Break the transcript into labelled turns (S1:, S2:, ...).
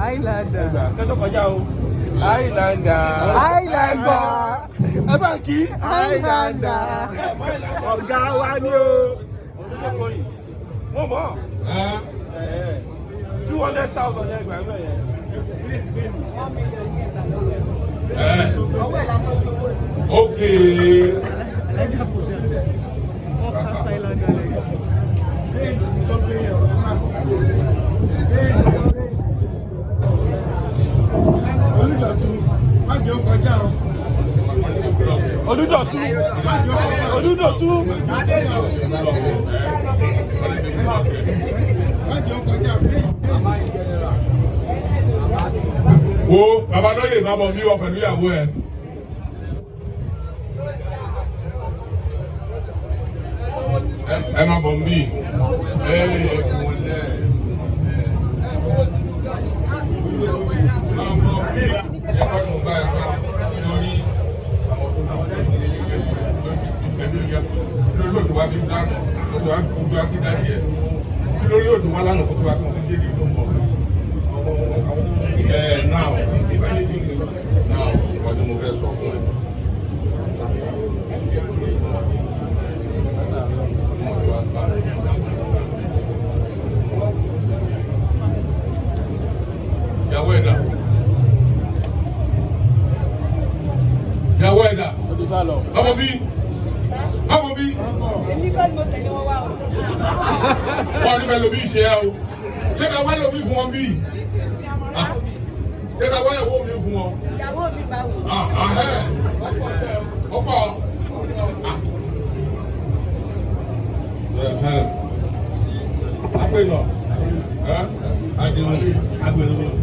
S1: Isländer.
S2: Kẹ́tọ́ kọjá o. Isländer.
S1: Isländer.
S2: Ẹ bá kí.
S1: Isländer.
S2: Ọ̀gá wa ni o. Mo mọ̀. 200,000 yẹn gbà mí yẹn.
S3: Okay.
S2: Olúdọ̀tún. Olúdọ̀tún.
S3: Wo bàbá lóye má bọ̀ bí wọ pẹ̀lú ìyàwó ẹ̀. Ẹ má bọ̀ bí. Lórí òtù wá lánàá kó tó wá kó tó dé ìlú ń bọ̀. Now, what do you guys want? Yaweda. Abobi.
S4: Èmi kọ́ ni mo tẹ̀lé wọn wá o.
S3: Wọ́n ní bẹ́ẹ̀ lóbi ṣe é o. Ṣé ká wá lóbi fún wọn bí? Ṣé ká wá ìyàwó mi fún wọn?
S4: Ìyàwó mi bá wò.
S3: Ọ̀pọ̀. Apẹ̀lọ̀. Adéwọ̀n.